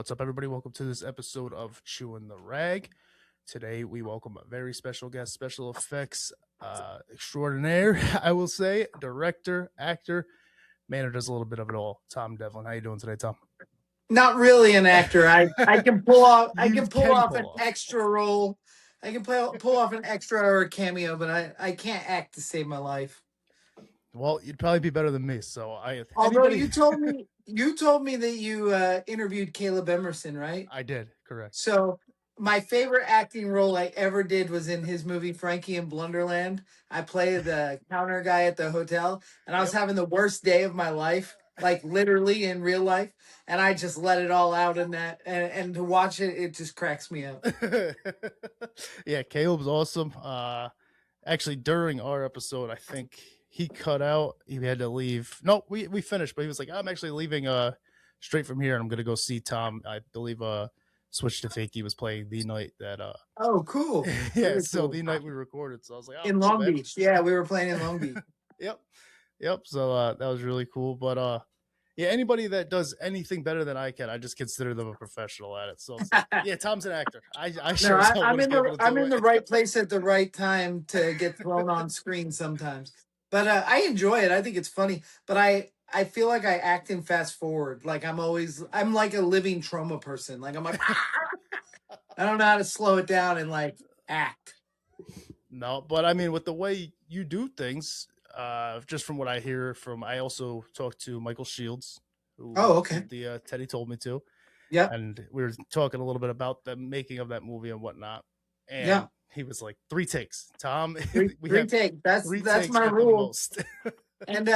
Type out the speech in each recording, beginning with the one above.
What's up, everybody? Welcome to this episode of Chewin The Rag. Today, we welcome a very special guest, special effects extraordinaire, I will say, director, actor, man who does a little bit of it all. Tom Devlin. How you doing today, Tom? Not really an actor. I can pull off an off. extra role. I can pull off an extra or a cameo, but I can't act to save my life. Well, you'd probably be better than me. So Although you told me that you interviewed Caleb Emerson, right? I did, correct. So my favorite acting role I ever did was in his movie Frankie and Blunderland. I played the counter guy at the hotel, and I was having the worst day of my life, like literally in real life, and I just let it all out in that. And to watch it, it just cracks me up. Yeah, Caleb's awesome. Actually, during our episode, I think he cut out. He had to leave. No, we finished, but he was like, "I'm actually leaving straight from here, and I'm gonna go see Tom." I believe Switch to Fakey was playing the night that Oh, cool. yeah, Very so cool. the night we recorded. So I was like, "Oh, In cool, Long man." Beach. Yeah, we were playing in Long Beach. Yep. So that was really cool. But yeah, anybody that does anything better than I can, I just consider them a professional at it. So it's like, yeah, Tom's an actor. I'm in the right place at the right time to get thrown on screen sometimes. But I enjoy it. I think it's funny. But I feel like I act in fast forward. Like I'm like a living trauma person. Like I'm like I don't know how to slow it down and like act. No, but I mean, with the way you do things, just from what I hear I also talked to Michael Shields, who okay. did the Teddy Told Me To. Yeah. And we were talking a little bit about the making of that movie and whatnot. And yeah. He was like, 3 takes. Tom, three takes. That's takes my at the rule. most. And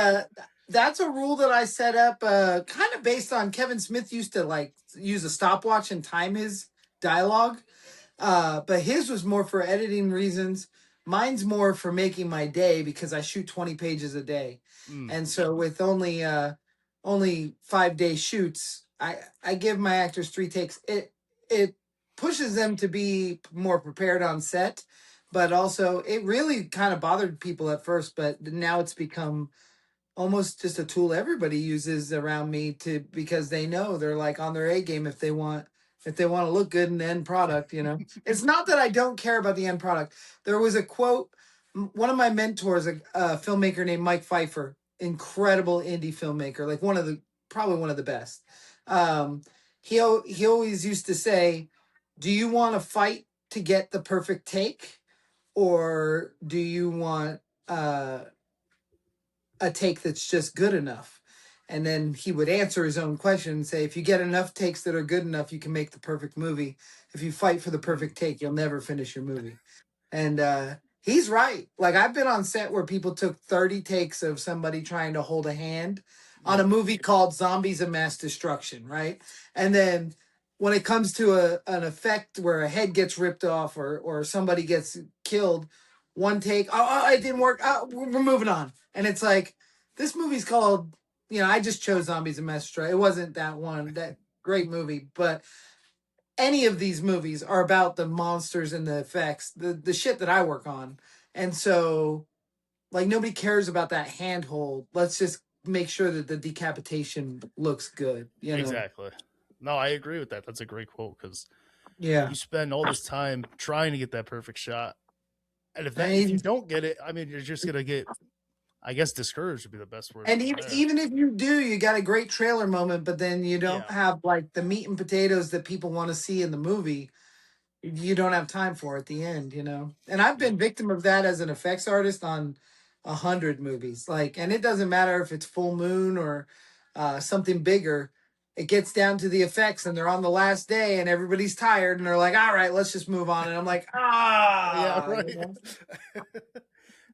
that's a rule that I set up kind of based on Kevin Smith used to like use a stopwatch and time his dialogue. But his was more for editing reasons. Mine's more for making my day because I shoot 20 pages a day. And so with only 5-day shoots, I give my actors 3 takes. It pushes them to be more prepared on set, but also it really kind of bothered people at first, but now it's become almost just a tool everybody uses around me because they know they're like on their A game if they want to look good in the end product, you know. It's not that I don't care about the end product. There was a quote, one of my mentors, a filmmaker named Mike Pfeiffer, incredible indie filmmaker, like probably one of the best. He always used to say, do you want to fight to get the perfect take, or do you want a take that's just good enough? And then he would answer his own question and say, if you get enough takes that are good enough, you can make the perfect movie. If you fight for the perfect take, you'll never finish your movie. And he's right. Like I've been on set where people took 30 takes of somebody trying to hold a hand on a movie called Zombies of Mass Destruction, right? And then when it comes to an effect where a head gets ripped off or somebody gets killed, one take, it didn't work. We're moving on. And it's like, this movie's called, I just chose Zombies of Mass Destruction. It wasn't that great movie, but any of these movies are about the monsters and the effects, the shit that I work on. And so, like, nobody cares about that handhold. Let's just make sure that the decapitation looks good. Exactly. No, I agree with that. That's a great quote because you spend all this time trying to get that perfect shot. And if you don't get it, I mean, you're just going to get, I guess, discouraged would be the best word. And even if you do, you got a great trailer moment, but then you don't have like the meat and potatoes that people want to see in the movie. You don't have time for at the end, And I've been victim of that as an effects artist on 100 movies. And it doesn't matter if it's Full Moon or something bigger. It gets down to the effects and they're on the last day and everybody's tired and they're like, all right, let's just move on. And I'm like, yeah, right.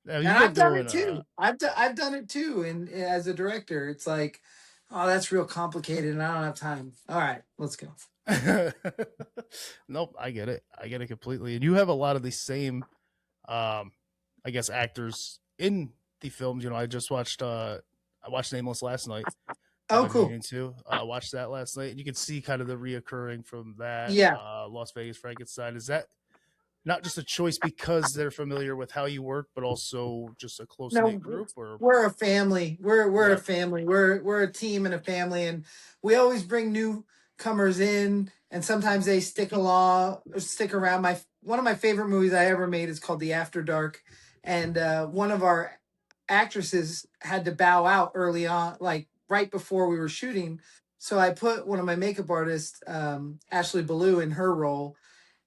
And I've done it too. I've done it too. And as a director, it's like, oh, that's real complicated and I don't have time. All right, let's go. Nope, I get it completely. And you have a lot of the same I guess actors in the films. I just watched Nameless last night. Oh, cool. I watched that last night and you can see kind of the reoccurring from that. Las Vegas Frankenstein. Is that not just a choice because they're familiar with how you work, but also just a close-knit group? Or we're a family. We're a family. We're a team and a family, and we always bring new comers in, and sometimes they stick around. My one of my favorite movies I ever made is called The After Dark, and one of our actresses had to bow out early on, like right before we were shooting. So I put one of my makeup artists, Ashley Ballou, in her role,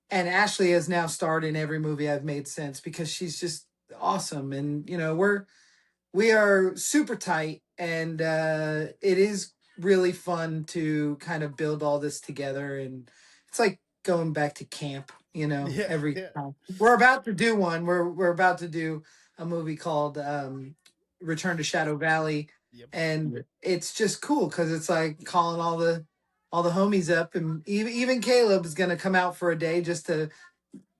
and Ashley has now starred in every movie I've made since because she's just awesome. And we are super tight, and it is really fun to kind of build all this together. And it's like going back to camp, Yeah, every yeah, time. We're about to do one. We're about to do a movie called Return to Shadow Valley, yep. and it's just cool because it's like calling all the homies up, and even Caleb is going to come out for a day just to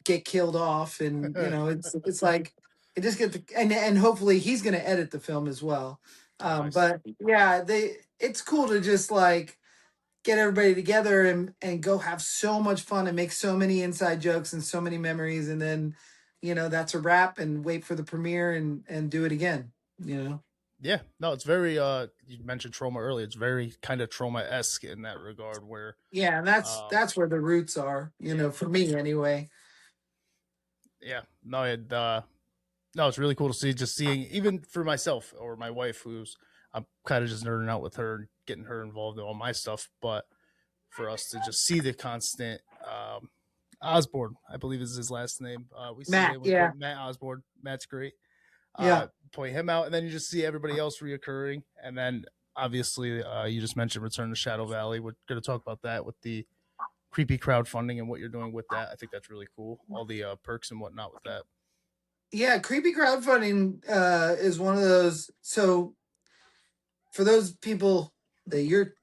get killed off, and it's like it just get and hopefully he's going to edit the film as well. Oh, nice. But yeah, it's cool to just like get everybody together and go have so much fun and make so many inside jokes and so many memories, and then that's a wrap, and wait for the premiere and do it again. Yeah, no, it's very. You mentioned trauma earlier. It's very kind of trauma esque in that regard, where, Yeah, and that's um, that's where the roots are, yeah, for me anyway. yeah, no, no, it's really cool to see. Just seeing, even for myself or my wife, who's I'm kind of just nerding out with her and getting her involved in all my stuff, but for us to just see the constant Osborne, I believe is his last name. We see Matt, him. We yeah, point Matt Osborne. Matt's great. yeah. Point him out, and then you just see everybody else reoccurring, and then obviously you just mentioned Return to Shadow Valley. We're going to talk about that with the creepy crowdfunding and what you're doing with that. I think that's really cool. All the perks and whatnot with that. Yeah, creepy crowdfunding is one of those. So for those people that your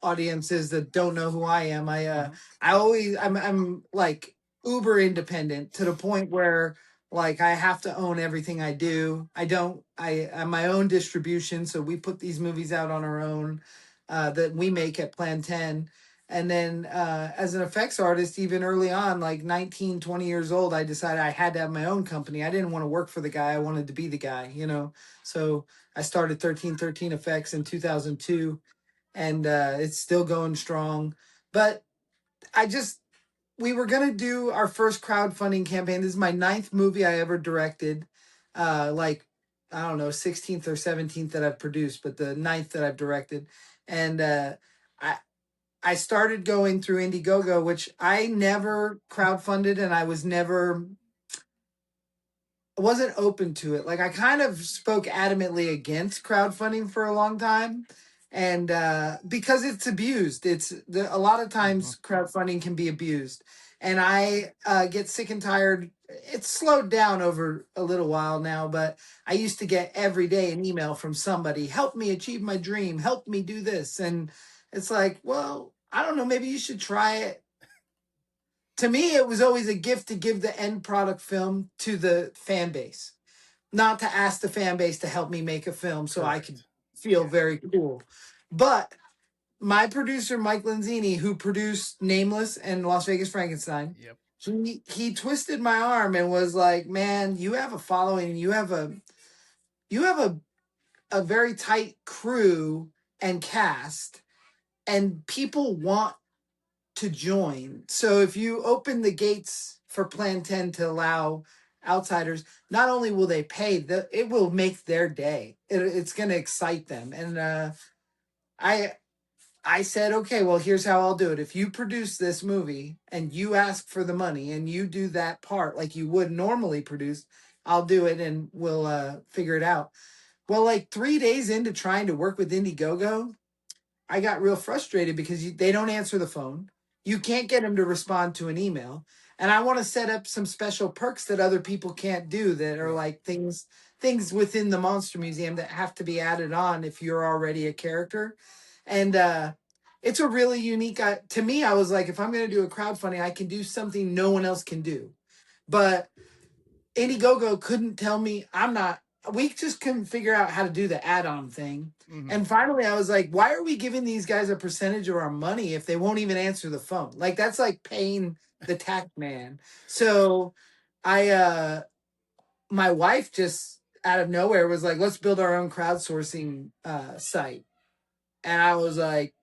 audiences that don't know who I am, Mm-hmm. I'm like uber independent to the point where like I have to own everything I do. I don't I'm my own distribution, so we put these movies out on our own that we make at Plan 10. And then as an effects artist, even early on, like 19, 20 years old, I decided I had to have my own company. I didn't want to work for the guy. I wanted to be the guy. So I started 1313 Effects in 2002, and it's still going strong. But I just we were gonna do our first crowdfunding campaign. This is my ninth movie I ever directed. Like I don't know, 16th or 17th that I've produced, but the ninth that I've directed. And I I started going through Indiegogo, which I never crowdfunded, and I wasn't open to it. Like I kind of spoke adamantly against crowdfunding for a long time, and because it's abused. A lot of Mm-hmm. times crowdfunding can be abused, and I get sick and tired. It's slowed down over a little while now, but I used to get every day an email from somebody, help me achieve my dream, help me do this, and it's like, well, I don't know, maybe you should try it. To me, it was always a gift to give the end product film to the fan base, not to ask the fan base to help me make a film so I could Correct. feel Yeah. very cool. But my producer, Mike Lenzini, who produced Nameless and Las Vegas Frankenstein, Yep. he twisted my arm and was like, "Man, you have a following. You have a very tight crew and cast, and people want to join. So if you open the gates for Plan 10 to allow outsiders, not only will they pay, it will make their day. It's going to excite them." And I I said, okay, well, here's how I'll do it. If you produce this movie and you ask for the money and you do that part like you would normally produce, I'll do it and we'll figure it out. Well, like 3 days into trying to work with Indiegogo, I got real frustrated because they don't answer the phone. You can't get them to respond to an email. And I want to set up some special perks that other people can't do, that are Right. like things within the Monster Museum that have to be added on if you're already a character. And it's a really unique to me. I was like, if I'm going to do a crowdfunding, I can do something no one else can do. But Indiegogo couldn't tell me. We just couldn't figure out how to do the add-on thing. Mm-hmm. And finally I was like, why are we giving these guys a percentage of our money if they won't even answer the phone? Like that's like paying the tax man. So I my wife just out of nowhere was like, let's build our own crowdsourcing site. And I was like,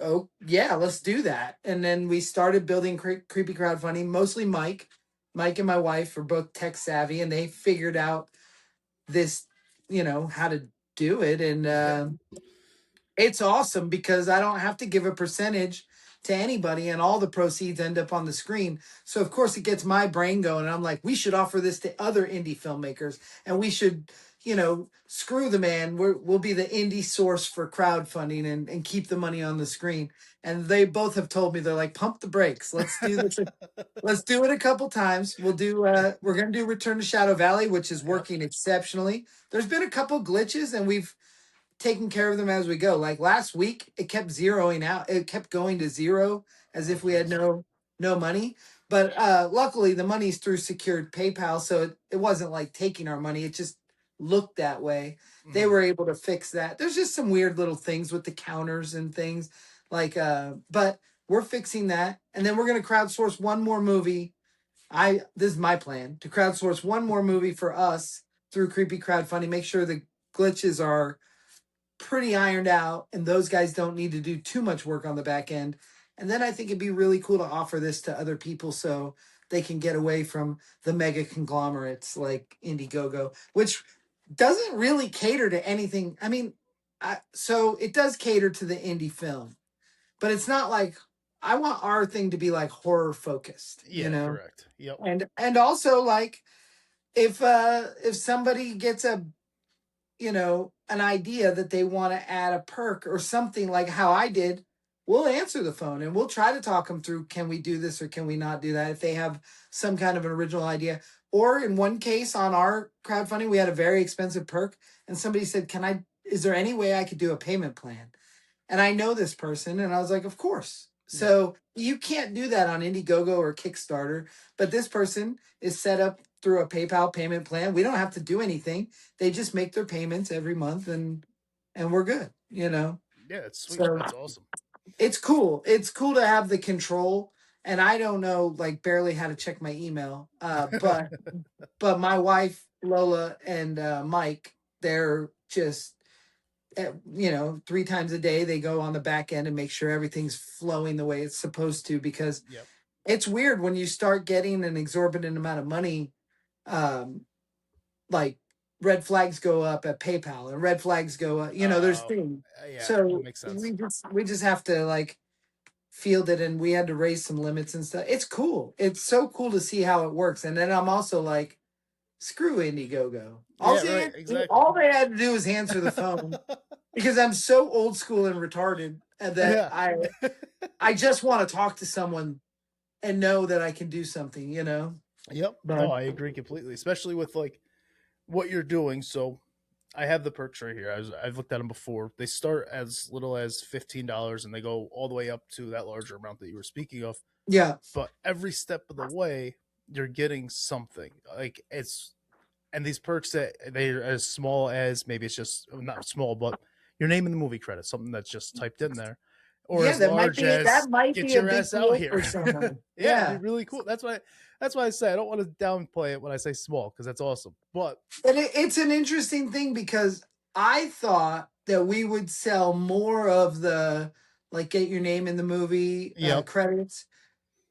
oh yeah, let's do that. And then we started building creepy crowdfunding. Mostly Mike and my wife are both tech savvy, and they figured out this, how to do it. And Yeah. it's awesome because I don't have to give a percentage to anybody, and all the proceeds end up on the screen. So of course it gets my brain going. And I'm like, we should offer this to other indie filmmakers, and we should, screw the man. We'll be the indie source for crowdfunding, and keep the money on the screen. And they both have told me, they're like, pump the brakes. Let's do this. Let's do it a couple times. We're gonna do Return to Shadow Valley, which is Yep. working exceptionally. There's been a couple glitches, and we've taking care of them as we go. Like last week, it kept zeroing out. It kept going to zero as Oh, if we had jeez. no money. But luckily, the money's through secured PayPal, so it wasn't like taking our money. It just looked that way. They Mhm. were able to fix that. There's just some weird little things with the counters and things like. But we're fixing that, and then we're gonna crowdsource one more movie. This is my plan to crowdsource one more movie for us through creepy crowdfunding. Make sure the glitches are pretty ironed out, and those guys don't need to do too much work on the back end. And then I think it'd be really cool to offer this to other people so they can get away from the mega conglomerates like Indiegogo, which doesn't really cater to anything. I mean, so it does cater to the indie film, but it's not like, I want our thing to be like horror focused, Yeah, correct. Yep. and also like if somebody gets an idea that they want to add a perk or something like how I did, we'll answer the phone and we'll try to talk them through. Can we do this or can we not do that? If they have some kind of an original idea. Or in one case on our crowdfunding, we had a very expensive perk, and somebody said, is there any way I could do a payment plan? And I know this person, and I was like, of course. Yeah. So you can't do that on Indiegogo or Kickstarter, but this person is set up through a PayPal payment plan. We don't have to do anything. They just make their payments every month, and we're good. Yeah, it's sweet. So That's awesome. it's cool. It's cool to have the control. And I don't know like barely how to check my email. But my wife Lola and Mike, they're just 3 times a day they go on the back end and make sure everything's flowing the way it's supposed to, because Yep. it's weird when you start getting an exorbitant amount of money. um like red flags go up at PayPal and red flags go up, there's Oh, things. yeah, that So makes sense. we just have to like field it, and we had to raise some limits and stuff. It's cool. It's so cool to see how it works. And then I'm also like, screw Indiegogo. Yeah, right, exactly. All they had to do was answer the phone, because I'm so old school and retarded that Yeah. I just want to talk to someone and know that I can do something. Yep. But No, I agree completely, especially with like what you're doing. So I have the perks right here. I've looked at them before. They start as little as $15 and they go all the way up to that larger amount that you were speaking of. yeah, But every step of the way, you're getting something. Like it's and these perks that they're as small as, maybe it's just not small, but your name in the movie credits, something that's just typed in there, or yeah, as large that as might get be a your big ass out deal here. for someone. Yeah, it'd be Yeah. really cool. That's why I say I don't want to downplay it when I say small, because that's awesome. But And it's an interesting thing because I thought that we would sell more of the like get your name in the movie yep, credits.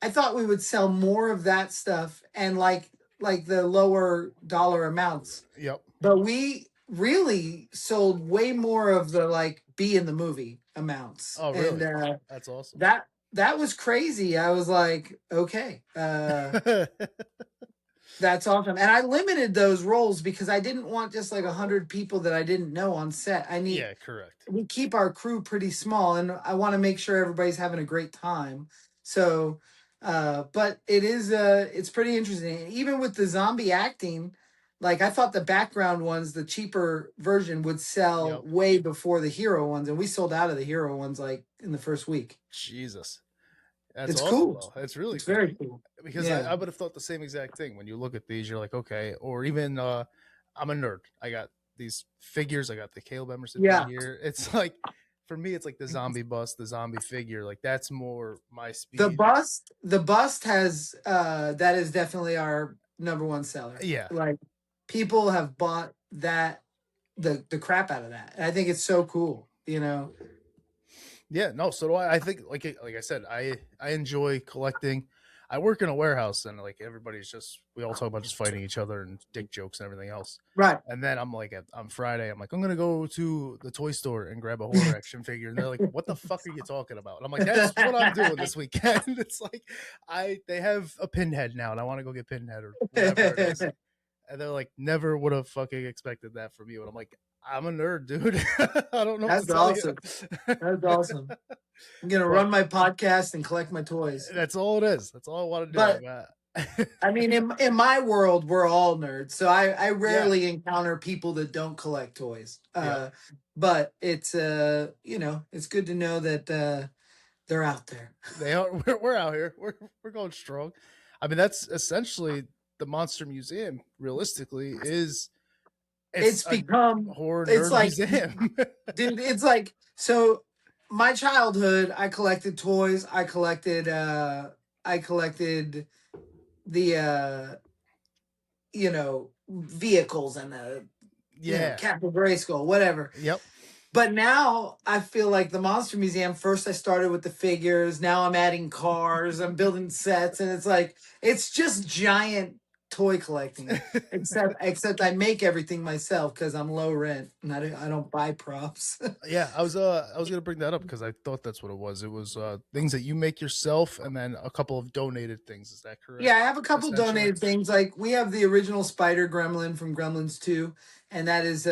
I thought we would sell more of that stuff, and like the lower dollar amounts. yep. But we really sold way more of the like be in the movie amounts. Oh, And really? That's awesome. that was crazy. I was like, okay, that's awesome. And I limited those roles because I didn't want just like 100 people that I didn't know on set. Yeah, correct. We keep our crew pretty small, and I want to make sure everybody's having a great time. So but it's pretty interesting. Even with the zombie acting, like I thought the background ones, the cheaper version would sell Yep. way before the hero ones, and we sold out of the hero ones like in the first week. Jesus, that's It's awesome cool. though. That's really It's cool. very cool. Because Yeah. I would have thought the same exact thing. When you look at these, you're like, okay. Or even I'm a nerd. I got these figures. I got the Caleb Emerson Yeah. figure. It's like, for me, it's like the zombie bust, the zombie figure. Like that's more my The speed. bust has that is definitely our number one seller. Yeah. Like people have bought that the crap out of that. And I think it's so cool. Yeah, no, so do I. I think, like I said, I enjoy collecting. I work in a warehouse, and like everybody's just we all talk about just fighting each other and dick jokes and everything else. Right. And then I'm like, on Friday, I'm like, I'm gonna go to the toy store and grab a horror action figure, and they're like, "What the fuck are you talking about?" And I'm like, "That's what I'm doing this weekend." It's like they have a Pinhead now, and I want to go get Pinhead or whatever it is. And they're like, "Never would have fucking expected that from you." And I'm like, "I'm a nerd, dude. I don't know what to That's tell you." awesome. That's awesome. I'm gonna But run my podcast and collect my toys. that's all it is. That's all I want to do. I But got I mean, in my world, we're all nerds, so I yeah, rarely encounter people that don't collect toys. yep. But it's it's good to know that they're out there. They are. We're out here. We're going strong. I mean, that's essentially the Monster Museum. Realistically, is it's It's a become horror it's nerd like, museum. dude, it's like so. My childhood, I collected toys. I collected the vehicles and the Yeah. Captain Grayskull, whatever. Yep. But now I feel like the Monster Museum. First, I started with the figures. Now I'm adding cars. I'm building sets, and it's like it's just giant toy collecting. Except I make everything myself because I'm low rent and I don't buy props. Yeah, I was gonna bring that up because I thought that's what it was. It was things that you make yourself, and then a couple of donated things. Is that correct? Yeah, I have a couple Essentially. donated things. Like we have the original Spider Gremlin from Gremlins 2, and that is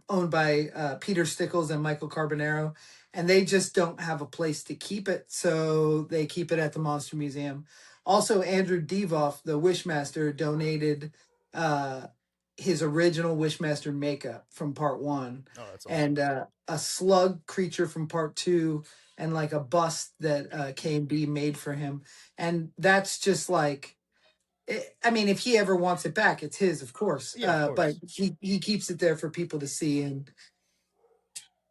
owned by Peter Stickles and Michael Carbonaro, and they just don't have a place to keep it, so they keep it at the Monster Museum. Also, Andrew Devoff, the Wishmaster, donated uh, his original Wishmaster makeup from Part 1, Oh, that's awesome. and a slug creature from Part 2, and like a bust that K&B made for him, and that's just like I mean, if he ever wants it back, it's his, of course. Yeah, of But course. he keeps it there for people to see, and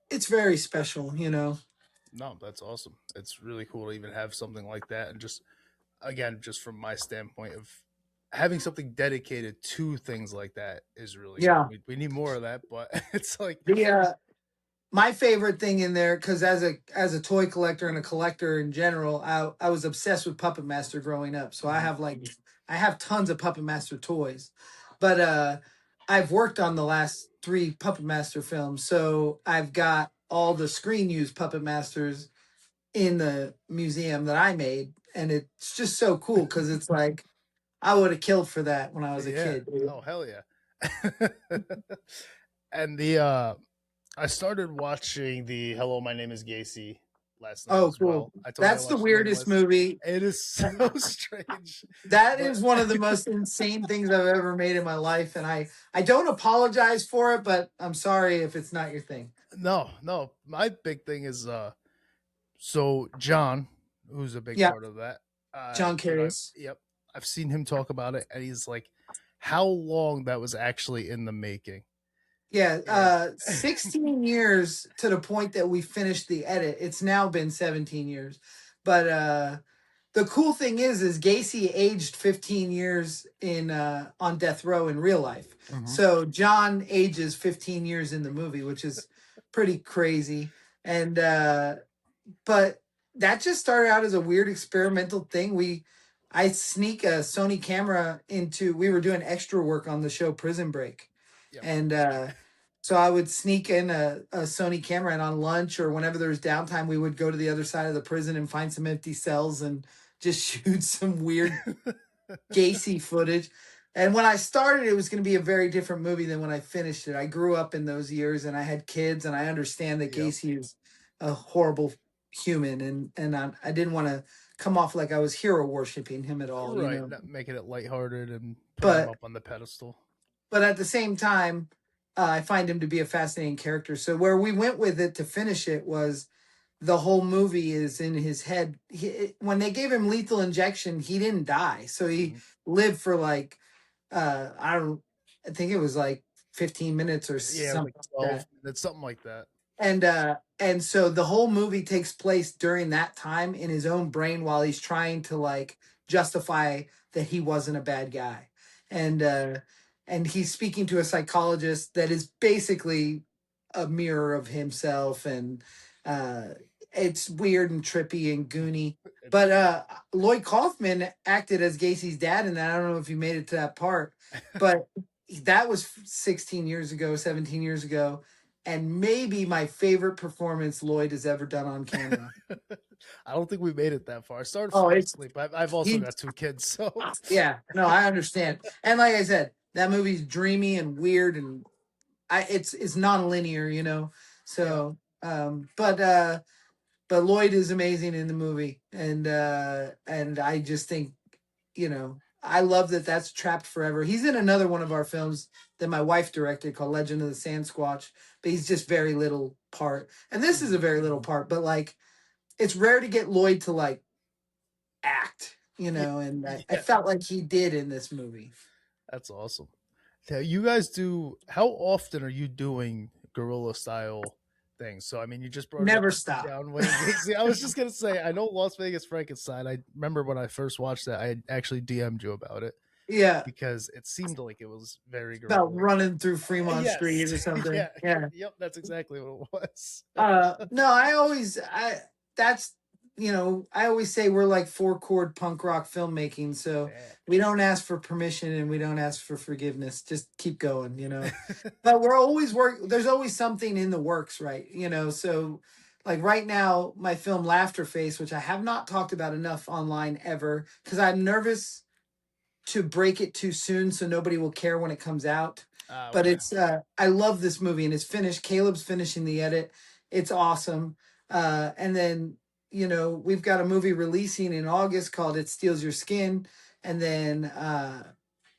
it's very special, you know. No, that's awesome. It's really cool to even have something like that, and just again, just from my standpoint of having something dedicated to things like that is really good. Yeah. We need more of that, but it's like, The my favorite thing in there, because as a toy collector and a collector in general, I was obsessed with Puppet Master growing up. So mhm, I have tons of Puppet Master toys, but I've worked on the last three Puppet Master films, so I've got all the screen used Puppet Masters in the museum that I made, and it's just so cool because it's like I would have killed for that when I was a yeah, kid, dude. oh hell yeah. And I started watching the Hello, My Name is Gacy last night Oh, as cool. well. I told you I That's the watched it on the weirdest list. movie. It is so strange, That but is one of the most insane things I've ever made in my life, and I don't apologize for it, but I'm sorry if it's not your thing. no, no. My big thing is so John, who's a big Yeah, part of that, John I've Carius. yep, I've seen him talk about it, and he's like, how long that was actually in the making. Yeah, And 16 years to the point that we finished the edit. It's now been 17 years, but the cool thing is Gacy aged 15 years in on death row in real life. mhm, So John ages 15 years in the movie, which is pretty crazy. And but that just started out as a weird experimental thing. I sneak a Sony camera into we were doing extra work on the show Prison Break. yep. And so I would sneak in a Sony camera, and on lunch or whenever there was downtime, we would go to the other side of the prison and find some empty cells and just shoot some weird Gacy footage. And when I started, it was going to be a very different movie than when I finished it. I grew up in those years, and I had kids, and I understand that Yep. Gacy is a horrible human, and I didn't want to come off like I was hero worshiping him at all, you Right, know. not making it lighthearted and putting him But up on the pedestal. at the same time, I find him to be a fascinating character. So where we went with it to finish it was the whole movie is in his head. When they gave him lethal injection, he didn't die, so he Mhm. lived for like I don't, I think it was like 15 minutes or Yeah, it was like something like 12 that. minutes, something like that. And so the whole movie takes place during that time in his own brain while he's trying to like justify that he wasn't a bad guy. And he's speaking to a psychologist that is basically a mirror of himself, and uh it's weird and trippy and goony. It's But Lloyd Kaufman acted as Gacy's dad in that. I don't know if you made it to that part, but that was 16 years ago, 17 years ago, and maybe my favorite performance Lloyd has ever done on camera. I don't think we made it that far. I started Oh, falling it's asleep. I've also he. got two kids, so Yeah, no, I understand. And like I said, that movie's dreamy and weird, and it's non-linear, you know. yeah, So, but Lloyd is amazing in the movie, and I just think, you know, I love that that's trapped forever. He's in another one of our films that my wife directed called Legend of the Sasquatch, but he's just very little part. And this is mhm. a very little part, but like it's rare to get Lloyd to like act, you Yeah, know, and I yeah, felt like he did in this movie. that's awesome. Now, you guys do. How often are you doing guerrilla style things? So, I mean, you just brought it up Never with the stop. John Wayne Gacy. I was just gonna say, I know Las Vegas Frankenstein. I remember when I first watched that, I actually DM'd you about it Yeah, because it seemed like it was very about guerrilla. running through Fremont Yes, Street or something. yeah, Yeah. yep, that's exactly what it was. No, I that's I always say we're like four chord punk rock filmmaking, so Yeah. we don't ask for permission and we don't ask for forgiveness. Just keep going, you know. But we're always there's always something in the works, right? You know, so like right now, my film Laughter Face, which I have not talked about enough online ever, because I'm nervous to break it too soon so nobody will care when it comes out. But Okay. it's I love this movie and it's finished. Caleb's finishing the edit. It's awesome. And then, we've got a movie releasing in August called It Steals Your Skin. And then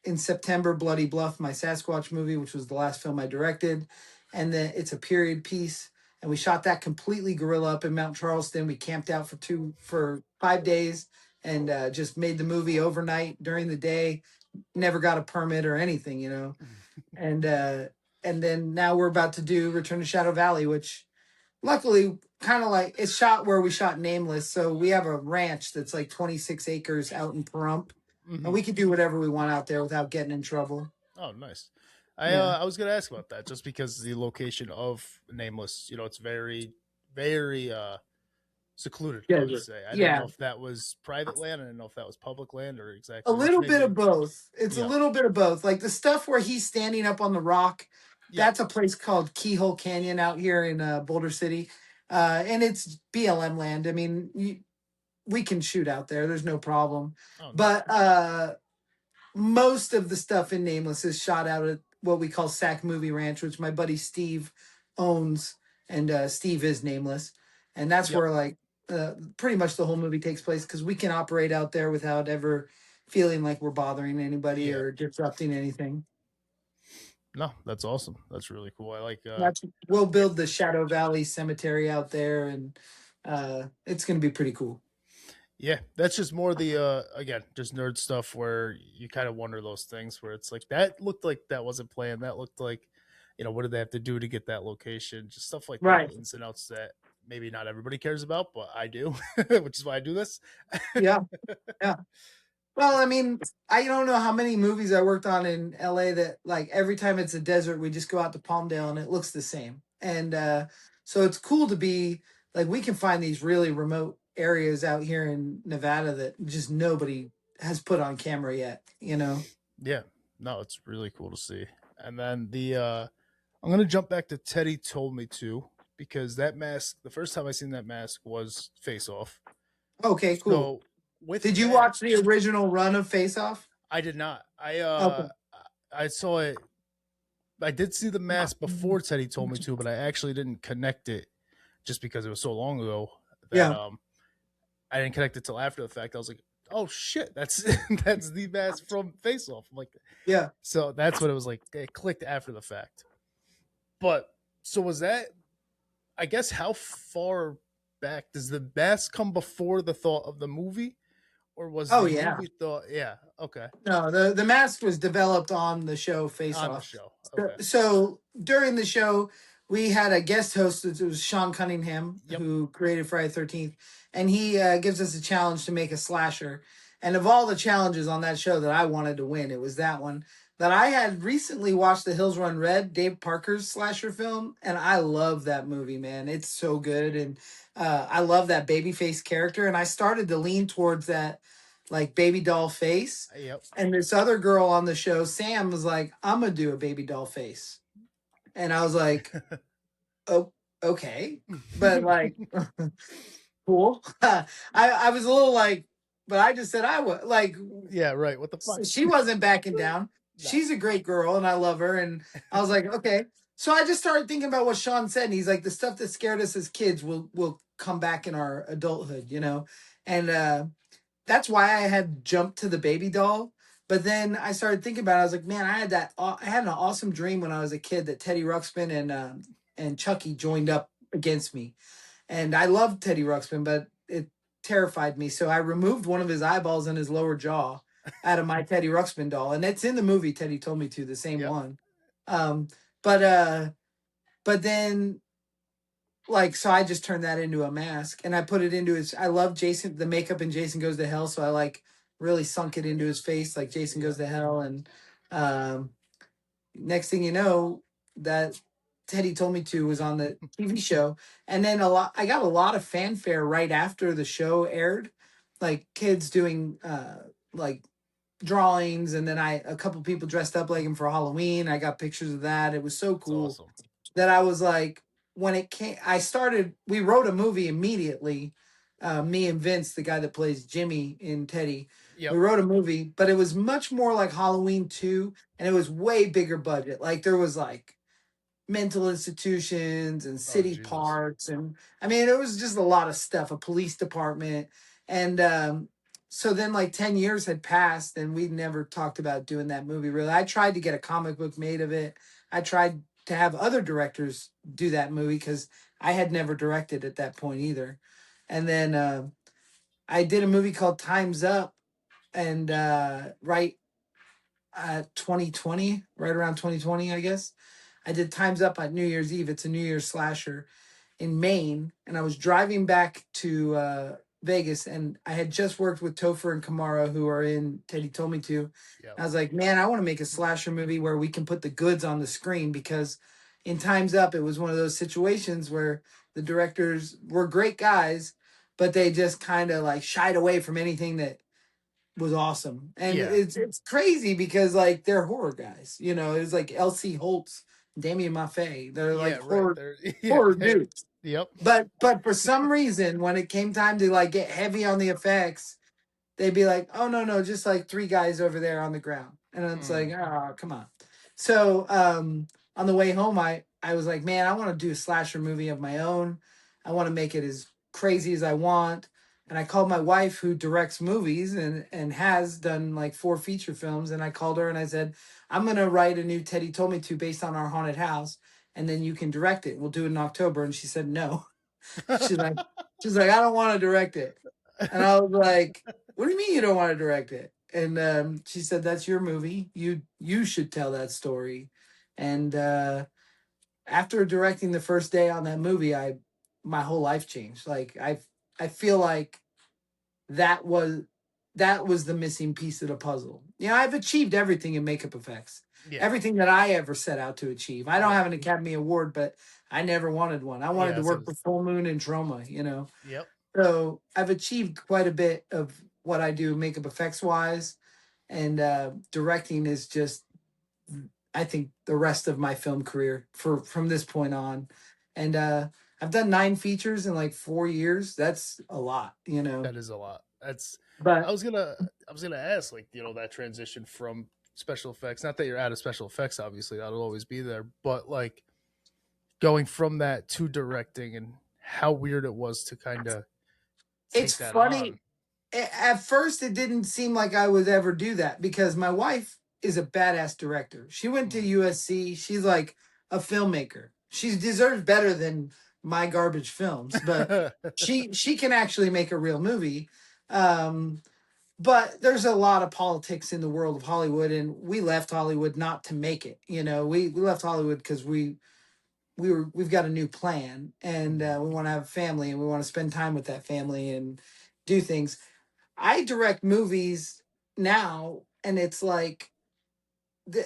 in September, Bloody Bluff, my Sasquatch movie, which was the last film I directed. And then it's a period piece. And we shot that completely guerrilla up in Mount Charleston. We camped out for 5 days and just made the movie overnight during the day. Never got a permit or anything, And and then now we're about to do Return to Shadow Valley, which luckily kind of like it's shot where we shot Nameless. So we have a ranch that's like 26 acres out in Pahrump, and Hmm. we can do whatever we want out there without getting in trouble. Oh, nice. Yeah. I was gonna ask about that just because the location of Nameless, it's very, very secluded. I would Desert. say. I didn't know Yeah. if that was private land. I didn't know if that was public land or A exactly which. little bit Maybe. of both. It's a Yeah. little bit of both. Like the stuff where he's standing up on the rock, Yep. that's a place called Keyhole Canyon out here in Boulder City. And it's BLM land. I mean, we can shoot out there. There's no problem. Oh, nice. But most of the stuff in Nameless is shot out at what we call Sac Movie Ranch, which my buddy Steve owns, and Steve is Nameless, and that's Yep. where like pretty much the whole movie takes place because we can operate out there without ever feeling like we're bothering anybody Yeah. or disrupting anything. No, that's awesome. That's really cool. I like. That's we'll Yeah. build the Shadow Valley Cemetery out there, and it's going to be pretty cool. Yeah, that's just more the again, just nerd stuff where you kind of wonder those things where it's like that looked like that wasn't planned. That looked like, what did they have to do to get that location? Just stuff like that, Right. the ins and outs that maybe not everybody cares about, but I do, which is why I do this. Yeah. Yeah. Well, I mean, I don't know how many movies I worked on in LA that like every time it's a desert, we just go out to Palmdale and it looks the same. And so it's cool to be like we can find these really remote areas out here in Nevada that just nobody has put on camera yet. Yeah, no, it's really cool to see. And then I'm gonna jump back to Teddy Told Me To because that mask, the first time I seen that mask was Face Off. Okay, cool. So with Did you that, watch the original run of Face Off? I did not. Okay. I saw it. I did see the mask before Teddy Told Me To, but I actually didn't connect it just because it was so long ago that Yeah. I didn't connect it till after the fact. I was like, oh shit, that's that's the mask from Face Off. I'm like, Yeah. so that's what it was like. It clicked after the fact. But so was that? I guess how far back does the mask come before the thought of the movie, or was Oh the yeah. movie thought? Yeah, okay, No, the mask was developed on the show Face on the Off. show. So, Okay, so during the show, we had a guest host. It was Sean Cunningham, yep, who created Friday the 13th, and he gives us a challenge to make a slasher. And of all the challenges on that show that I wanted to win, it was that one. that I had recently watched The Hills Run Red, Dave Parker's slasher film, and I love that movie, man. It's so good, and I love that babyface character, and I started to lean towards that like baby doll face. Yep. And this other girl on the show, Sam, was like, "I'm gonna do a baby doll face," and I was like, "Oh, okay," but like, cool. I was a little like, but I just said I would like. Yeah, right. What the fuck? She wasn't backing down. No. She's a great girl and I love her. And I was like, okay. So I just started thinking about what Sean said. And he's like, the stuff that scared us as kids will come back in our adulthood, you know? And that's why I had jumped to the baby doll. But then I started thinking about it. I was like, man, I had an awesome dream when I was a kid that Teddy Ruxpin and Chucky joined up against me. And I loved Teddy Ruxpin, but it terrified me. So I removed one of his eyeballs in his lower jaw out of my Teddy Ruxpin doll. And it's in the movie Teddy Told Me To, the same Yep. one. Um, but then like so I just turned that into a mask and I put it into his I love Jason the makeup in Jason Goes to Hell, so I like really sunk it into his face like Jason Goes Yep. to Hell. And um next thing you know, that Teddy Told Me To was on the TV show. And then I got a lot of fanfare right after the show aired, like kids doing like drawings, and then a couple people dressed up like him for Halloween. I got pictures of that. It was so It's cool awesome. that I was like, when it came, we wrote a movie immediately. Me and Vince, the guy that plays Jimmy in Teddy, we Yep. wrote a movie, but it was much more like Halloween 2, and it was way bigger budget. Like there was like mental institutions and Oh city Jesus. parks, and I mean it was just a lot of stuff, a police department. And so then like 10 years had passed and we'd never talked about doing that movie really. I tried to get a comic book made of it. I tried to have other directors do that movie because I had never directed at that point either. And then I did a movie called Time's Up, and right 2020, right around 2020, I guess. I did Time's Up on New Year's Eve. It's a New Year's slasher in Maine, and I was driving back to Vegas, and I had just worked with Topher and Kamara, who are in Teddy Told Me To. Yep. I was like, man, I want to make a slasher movie where we can put the goods on the screen, because in Time's Up, it was one of those situations where the directors were great guys, but they just kind of like shied away from anything that was awesome. And Yeah. it's crazy because like they're horror guys. You know, it's like L.C. Holtz, Damien Maffei. They're like Yeah. Right. horror There. Yeah. horror dudes. Yep. But for some reason, when it came time to like get heavy on the effects, they'd be like, "Oh no, no, just like three guys over there on the ground," and it's like, Mm. "Oh, come on." So on the way home, I was like, "Man, I want to do a slasher movie of my own. I want to make it as crazy as I want." And I called my wife, who directs movies and has done like 4 feature films, and I called her and I said, "I'm gonna write a new Teddy Told Me To based on our haunted house, and then you can direct it. We'll do it in October." And she said no. She's like, I don't want to direct it. And I was like, what do you mean you don't want to direct it? And she said, that's your movie. You should tell that story. And after directing the first day on that movie, I my whole life changed. Like I feel like that was that was the missing piece of the puzzle. You know, I've achieved everything in makeup effects. Yeah. Everything that I ever set out to achieve. I don't Yep. have an Academy Award, but I never wanted one. I wanted Yeah. to So. work for Full Moon and Troma, you know. Yep. So I've achieved quite a bit of what I do makeup effects wise, and directing is just, I think, the rest of my film career for from this point on. And I've done 9 features in like 4 years. That's a lot, you know. That is a lot. That's. I But was gonna. I was gonna ask, like, that transition from special effects. Not that you're out of special effects, obviously, that'll always be there. But like going from that to directing, and how weird it was to kind of it's take that funny. on. At first it didn't seem like I would ever do that because my wife is a badass director. She went to Mm. USC. She's like a filmmaker. She deserves better than my garbage films, but she can actually make a real movie. Um, but there's a lot of politics in the world of Hollywood, and we left Hollywood not to make it. You know, we left Hollywood because we've got a new plan, and Mhm. we want to have a family, and we want to spend time with that family and do things. I direct movies now, and it's like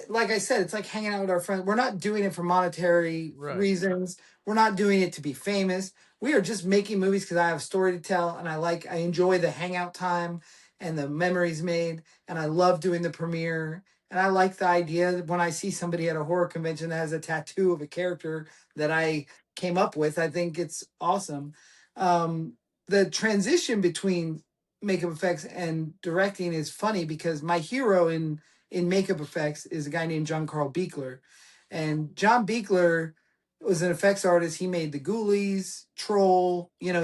like I said, it's like hanging out with our friends. We're not doing it for monetary Right. reasons. We're not doing it to be famous. We are just making movies because I have a story to tell, and I enjoy the hangout time and the memories made, and I love doing the premiere. And I like the idea that when I see somebody at a horror convention that has a tattoo of a character that I came up with, I think it's awesome. Um, the transition between makeup effects and directing is funny because my hero in makeup effects is a guy named John Carl Beekler. And John Beekler was an effects artist. He made the Ghoulies, Troll. You know,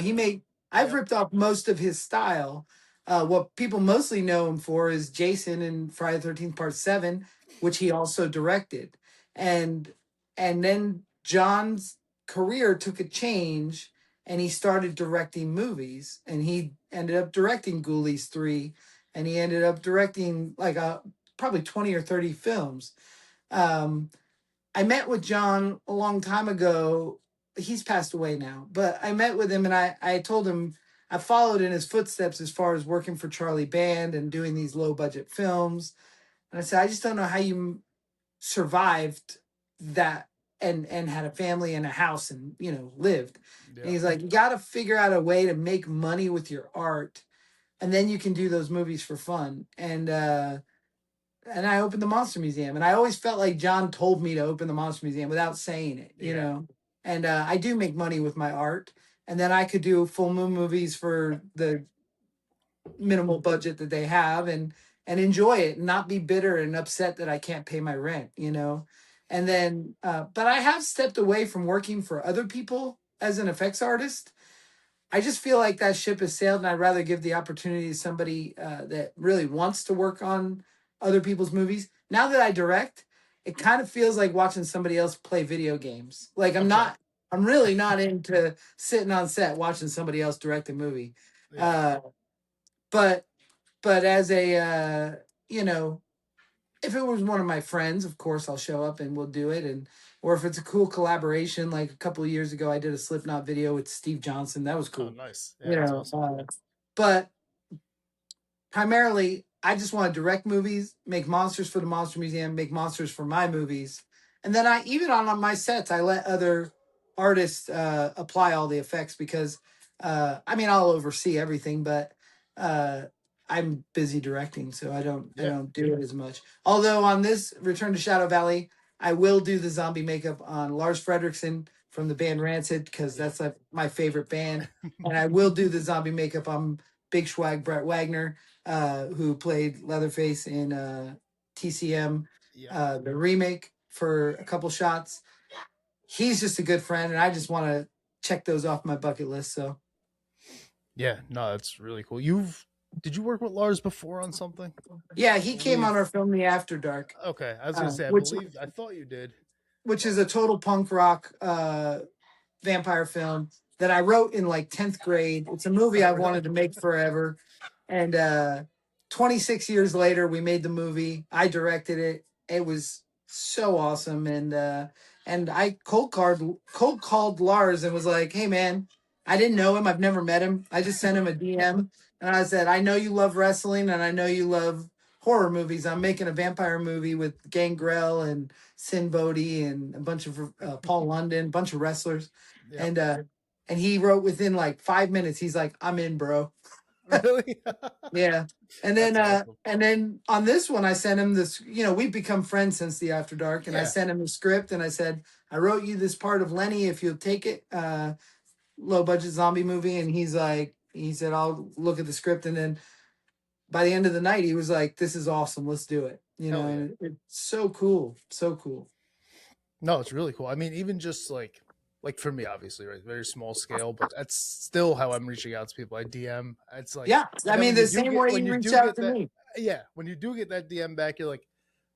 I've Yep. ripped off most of his style. What people mostly know him for is Jason in Friday the 13th Part 7, which he also directed. And and then John's career took a change and he started directing movies and he ended up directing Ghoulies 3 and he ended up directing like probably 20 or 30 films. Um, I met with John a long time ago. He's passed away now, but I met with him and I told him I followed in his footsteps as far as working for Charlie Band and doing these low budget films. And I said, I just don't know how you survived that and had a family and a house and, you know, lived. And Yeah. he's like, you got to figure out a way to make money with your art and then you can do those movies for fun. And I opened the Monster Museum. And I always felt like John told me to open the Monster Museum without saying it, you Yeah. know. And I do make money with my art, and then I could do full moon movies for the minimal budget that they have, and enjoy it, and not be bitter and upset that I can't pay my rent, you know. And then, but I have stepped away from working for other people as an effects artist. I just feel like that ship has sailed, and I'd rather give the opportunity to somebody that really wants to work on other people's movies. Now that I direct, it kind of feels like watching somebody else play video games. Like Okay. I'm really not into sitting on set watching somebody else direct a movie. Yeah. Uh, but but as a you know, if it was one of my friends, of course I'll show up and we'll do it. And or if it's a cool collaboration, like a couple of years ago, I did a Slipknot video with Steve Johnson. That was Oh, cool, nice. you Yeah, that's know. awesome. But primarily, I just want to direct movies, make monsters for the Monster Museum, make monsters for my movies, and then I even on my sets, I let other artists apply all the effects because I mean I'll oversee everything, but uh, I'm busy directing, so I Yeah. don't do it as much. Although on this Return to Shadow Valley, I will do the zombie makeup on Lars Fredrickson from the band Rancid because Yep. that's like my favorite band, and I will do the zombie makeup on Big Schwag Brett Wagner, who played Leatherface in TCM, Yep. the remake for a couple shots. He's just a good friend, and I just want to check those off my bucket list. So Yeah. No, that's really cool. You've did you work with Lars before on something? yeah, I he came on believe. our film The After Dark, Okay, I was gonna say I which believe I thought you did, is but a total punk rock vampire film that I wrote in like 10th grade. It's a movie oh I really? wanted to make forever. And 26 years later, we made the movie. I directed it. It was so awesome. And I cold called Lars and was like, hey man, I didn't know him. I've never met him. I just sent him a DM. And I said, I know you love wrestling and I know you love horror movies. I'm making a vampire movie with Gangrel and Sin Bodhi and a bunch of Paul London, a bunch of wrestlers, Yep. and uh, and he wrote within like 5 minutes. He's like, "I'm in, bro." Really? Yeah, That's awesome. and then on this one, I sent him this. You know, we've become friends since the After Dark, and I Yeah. sent him the script, and I said, "I wrote you this part of Lenny. If you'll take it, low budget zombie movie." And he said, "I'll look at the script," and then by the end of the night, he was like, "This is awesome. Let's do it." You know, Hell yeah. and it's so cool, so cool. No, it's really cool. I mean, even just like for me, obviously, right? Very small scale, but that's still how I'm reaching out to people. I DM. It's like, Yeah, and I then mean, the same way when you you reach do out get to that, me. yeah, when you do get that DM back, you're like,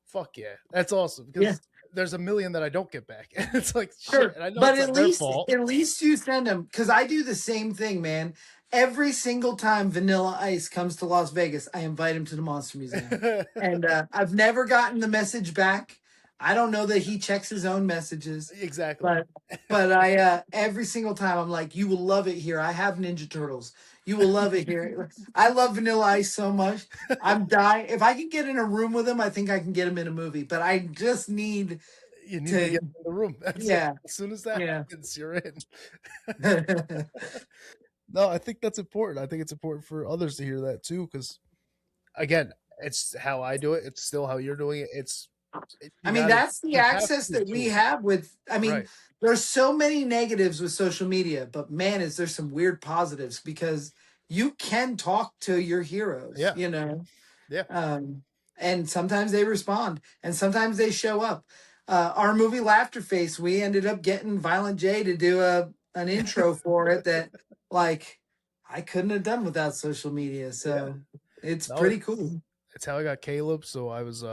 fuck yeah, that's awesome. Yeah. Because there's a million that I don't get back. And it's like shit. Sure, And I know but it's not their fault. at least you send them because I do the same thing, man. Every single time Vanilla Ice comes to Las Vegas, I invite him to the Monster Museum, and I've never gotten the message back. I don't know that he checks his own messages, Exactly. but I every single time I'm like, you will love it here. I have Ninja Turtles. You will love it here. I love Vanilla Ice so much. I'm dying. If I can get in a room with him, I think I can get him in a movie. But I just need You need to to. get in the room. That's it. Yeah, As soon as that yeah. happens, you're in. No, I think that's important. I think it's important for others to hear that too, because again, it's how I do it. It's still how you're doing it. I You mean, gotta that's the you have access to that we do it have with, I mean, right. there's so many negatives with social media, but man, is there some weird positives because you can talk to your heroes, Yeah, you know, yeah. um, and sometimes they respond and sometimes they show up. Our movie Laughter Face, we ended up getting Violent J to do an intro for it that, like, I couldn't have done without social media. Yeah. So it's No, pretty cool. it's how I got Caleb. So I was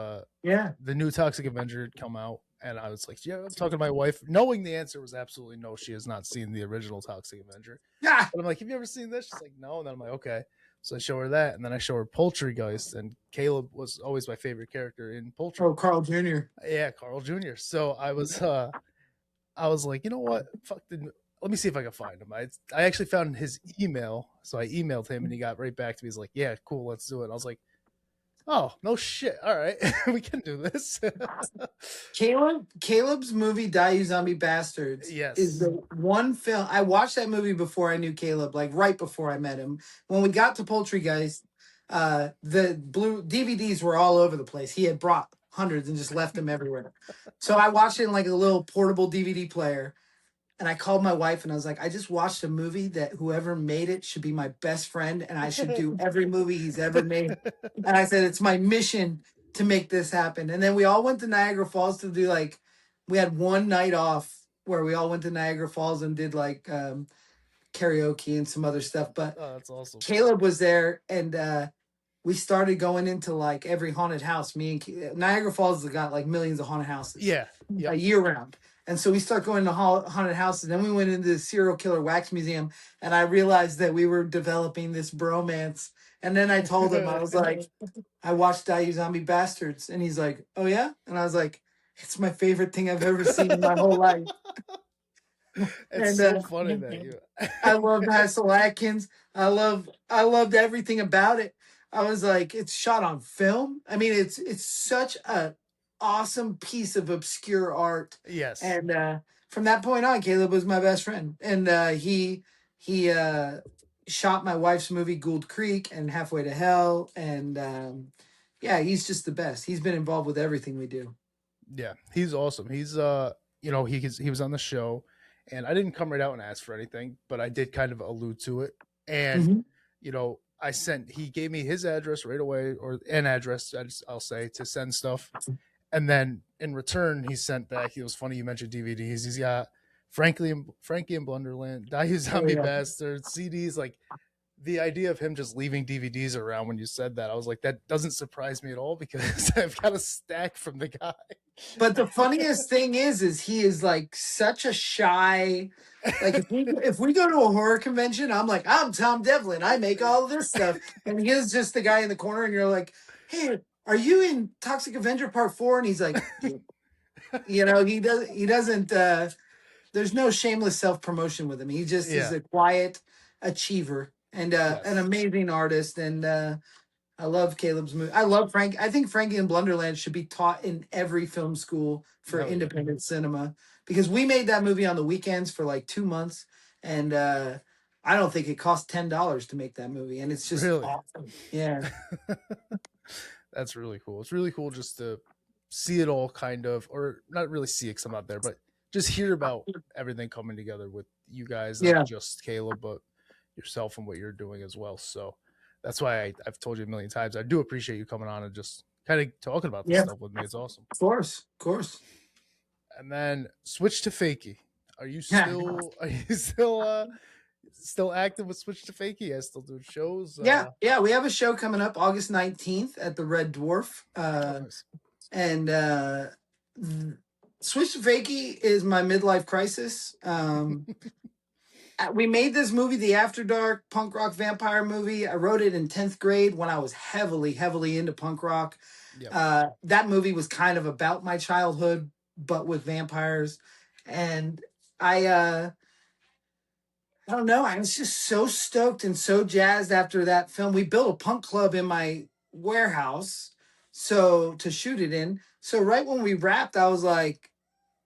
Yeah. the new Toxic Avenger had come out, and I was like, yeah, I'm talking to my wife, knowing the answer was absolutely no. She has not seen the original Toxic Avenger. Yeah. But I'm like, have you ever seen this? She's like, no. And then I'm like, okay. So I show her that, and then I show her Poultrygeist, and Caleb was always my favorite character in Oh, Poultrygeist. Carl Jr. Yeah, Carl Jr. So I was like, you know what? Let me see if I can find him. I actually found his email, so I emailed him, and he got right back to me. He's like, yeah, cool, let's do it. And I was like, oh, no shit. All right, we can do this. Caleb's movie Die You Zombie Bastards is Yes. the one film I watched that movie before I knew Caleb, like right before I met him. When we got to Poultrygeist, the blue DVDs were all over the place. He had brought hundreds and just left them everywhere. So I watched it in like a little portable DVD player. And I called my wife and I was like, I just watched a movie that whoever made it should be my best friend and I should do every movie he's ever made. And I said, it's my mission to make this happen. And then we all went to Niagara Falls to do like, we had one night off where we all went to Niagara Falls and did like karaoke and some other stuff. But Oh, that's awesome. Caleb was there and we started going into like every haunted house. Niagara Falls has got like millions of haunted houses. Yeah. A Yep. year round. And so we start going to haunted houses. Then we went into the serial killer wax museum, and I realized that we were developing this bromance. And then I told him, I was like, I watched Die You Zombie Bastards, and he's like, oh yeah, and I was like, it's my favorite thing I've ever seen in my whole life. It's And so funny that you. I loved Hassel Atkins. I loved everything about it. I was like, it's shot on film. I mean, it's such a awesome piece of obscure art. Yes. And from that point on, Caleb was my best friend. And he shot my wife's movie Gould Creek and Halfway to Hell. And yeah, he's just the best. He's been involved with everything we do. Yeah, he's awesome. He's he was on the show, and I didn't come right out and ask for anything, but I did kind of allude to it. And Mhm. he gave me his address right away, or an address, I'll say, to send stuff. And then in return, he sent back. It was funny you mentioned DVDs. He's got Frankie and Blunderland, Die You Oh Zombie yeah. Bastard, CDs. Like the idea of him just leaving DVDs around when you said that, I was like, that doesn't surprise me at all because I've got a stack from the guy. But the funniest thing is he is like such a shy. Like if we go to a horror convention, I'm like, I'm Tom Devlin. I make all this stuff, and he is just the guy in the corner, and you're like, hey, are you in Toxic Avenger Part 4? And he's like, he doesn't. There's no shameless self promotion with him. He just is Yeah. a quiet achiever and an Yes. amazing artist, and I love Caleb's movie. I love Frank. I think Frankie and Blunderland should be taught in every film school for Hell yeah. independent cinema because we made that movie on the weekends for like 2 months, and I don't think it cost $10 to make that movie, and it's just Really. awesome. Yeah, That's really cool. It's really cool just to see it all kind of, or not really see it because I'm not there, but just hear about everything coming together with you guys, not yeah, just Caleb, but yourself and what you're doing as well. So that's why I've told you a million times. I do appreciate you coming on and just kind of talking about this yeah. stuff with me. It's awesome. Of course. And then switch to Fakey. Are you still active with Switch to Fakey? I still do shows. Yeah. We have a show coming up August 19th at the Red Dwarf. Nice. And Switch to Fakey is my midlife crisis. We made this movie, the After Dark punk rock vampire movie. I wrote it in 10th grade when I was heavily, heavily into punk rock. Yep. That movie was kind of about my childhood, but with vampires. And I I don't know. I was just so stoked and so jazzed after that film. We built a punk club in my warehouse so to shoot it in. So right when we wrapped, I was like,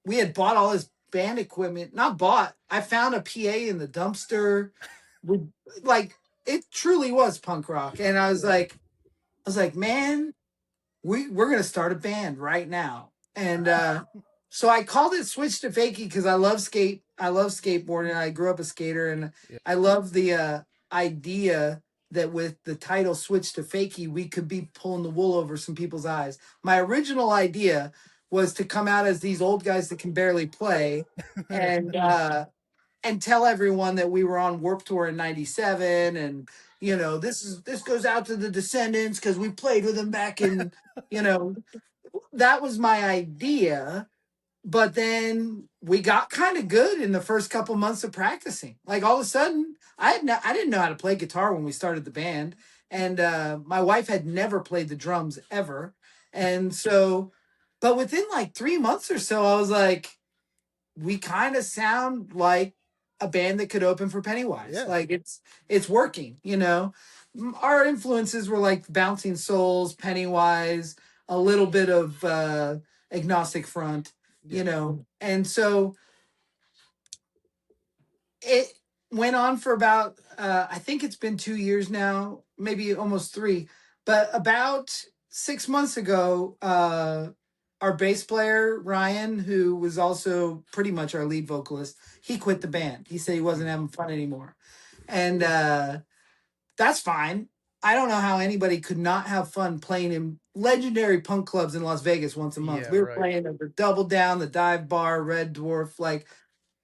we had bought all this band equipment. Not bought. I found a PA in the dumpster. We like it truly was punk rock. And Yeah. I was like, man, we're gonna start a band right now. And so I called it Switch to Fakie because I love skateboarding. I grew up a skater, and Yeah. I love the idea that with the title Switch to Fakie, we could be pulling the wool over some people's eyes. My original idea was to come out as these old guys that can barely play, and tell everyone that we were on Warped Tour in '97, and this goes out to the Descendants because we played with them back in, you know that was my idea. But then we got kind of good in the first couple months of practicing. Like all of a sudden, I didn't know how to play guitar when we started the band, and my wife had never played the drums ever, and so, but within like 3 months or so, I was like, we kind of sound like a band that could open for Pennywise. Yeah. Like it's working. Our influences were like Bouncing Souls, Pennywise, a little bit of Agnostic Front, Yeah. and so it went on for about I think it's been 2 years now, maybe almost three. But about 6 months ago, our bass player Ryan, who was also pretty much our lead vocalist, he quit the band. He said he wasn't Mhm. having fun anymore, and that's fine. I don't know how anybody could not have fun playing in legendary punk clubs in Las Vegas once a month. Yeah. We were Right. playing at the Double Down, the Dive Bar, Red Dwarf. Like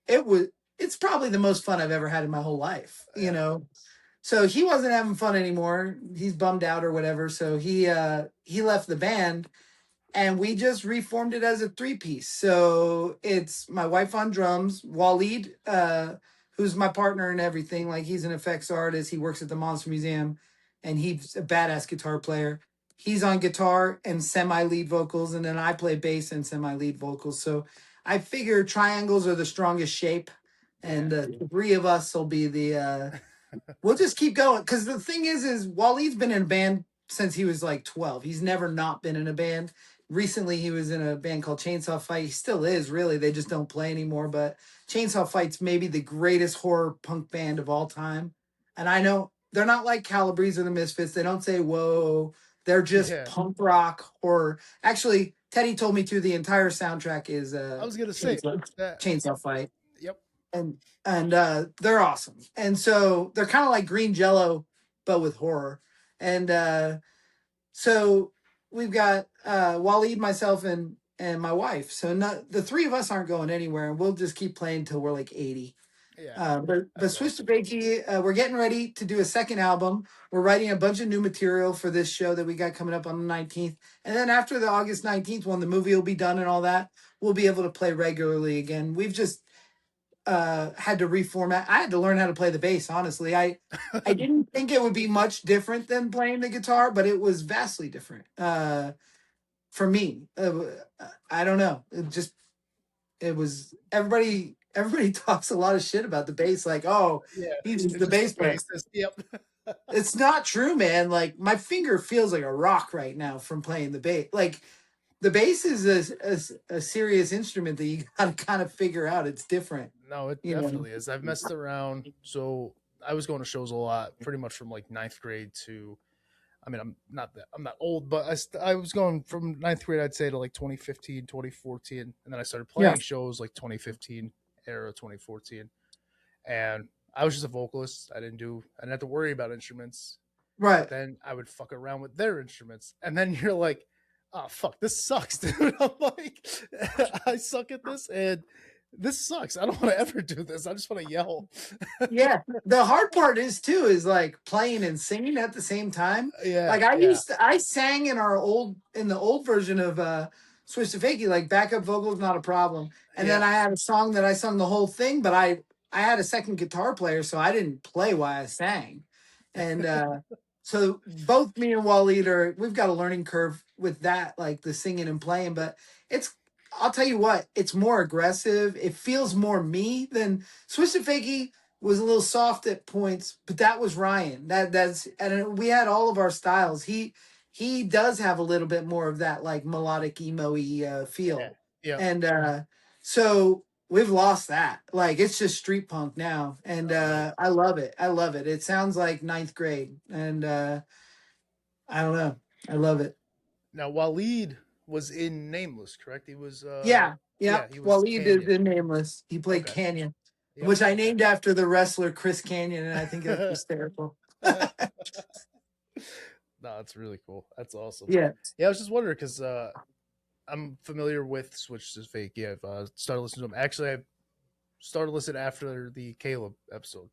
it was, it's probably the most fun I've ever had in my whole life, Yeah. So he wasn't having fun anymore. He's bummed out or whatever. So he left the band, and we just reformed it as a three-piece. So it's my wife on drums, Waleed, who's my partner and everything. Like he's an effects artist. He works at the Monster Museum, and he's a badass guitar player. He's on guitar and semi-lead vocals, and then I play bass and semi-lead vocals. So I figure triangles are the strongest shape, and Yeah. the three of us will be the. We'll just keep going because the thing is Waleed's been in a band since he was like 12. He's never not been in a band. Recently, he was in a band called Chainsaw Fight. He still is, really. They just don't play anymore. But Chainsaw Fight's maybe the greatest horror punk band of all time. And I know they're not like Calabrese or the Misfits. They don't say whoa. They're just Yeah. punk rock horror. Actually, Teddy told me too. The entire soundtrack is I was gonna say that. Chainsaw Fight, Yep. and they're awesome. And so they're kind of like Green Jello, but with horror. And so we've got Waleed, myself, and my wife. So the three of us aren't going anywhere, and we'll just keep playing till we're like 80. Yeah. But That's Swiss to awesome. Bakey, we're getting ready to do a second album. We're writing a bunch of new material for this show that we got coming up on the 19th. And then after the August 19th, when the movie will be done and all that, we'll be able to play regularly again. We've just had to reformat. I had to learn how to play the bass. Honestly, I didn't think it would be much different than playing the guitar, but it was vastly different for me. I don't know. It was everybody. Everybody talks a lot of shit about the bass, like, oh, Yeah. he's It's the just the bass player. bassist. Yep. It's not true, man. Like my finger feels like a rock right now from playing the bass. Like the bass is a serious instrument that you got to kind of figure out. It's different, No, it you know. definitely is. I've messed around. So I was going to shows a lot, pretty much from like ninth grade to. I mean, I'm not old, but I was going from ninth grade, I'd say, to like 2015, 2014, and then I started Yeah. playing shows like 2015 era, 2014, and I was just a vocalist. I didn't have to worry about instruments. But Right. then I would fuck around with their instruments, and then you're like, "Oh fuck, this sucks, dude." I'm like, I suck at this, and this sucks. I don't want to ever do this. I just want to yell. Yeah. The hard part is too is like playing and singing at the same time. Yeah, Like yeah, I sang in the old version of Switch to Fakey, like backup vocals not a problem. And then yeah, I had a song that I sung the whole thing, but I had a second guitar player, so I didn't play while I sang. And so both me and Waleed we've got a learning curve with that, like the singing and playing, but it's I'll tell you what, it's more aggressive. It feels more me than Switch to Fakey was a little soft at points, but that was Ryan. That's and we had all of our styles. He does have a little bit more of that like melodic emo-y Yeah. feel. Yep. And so we've lost that. Like it's just street punk now. And Oh, yeah. I love it. I love it. It sounds like ninth grade. And I don't know. I love it. Now Waleed was in Nameless, correct? He was Yeah. yeah, Yep. he was Waleed is Canyon. the nameless. He played Okay. Canyon, Yep. which I Okay. named after the wrestler Chris Canyon, and I think that's hysterical. No, that's really cool. That's awesome. Yeah. Yeah, I was just wondering because I'm familiar with Switch to Fake. Yeah, I've started listening to them. Actually, I started listening after the Caleb episode.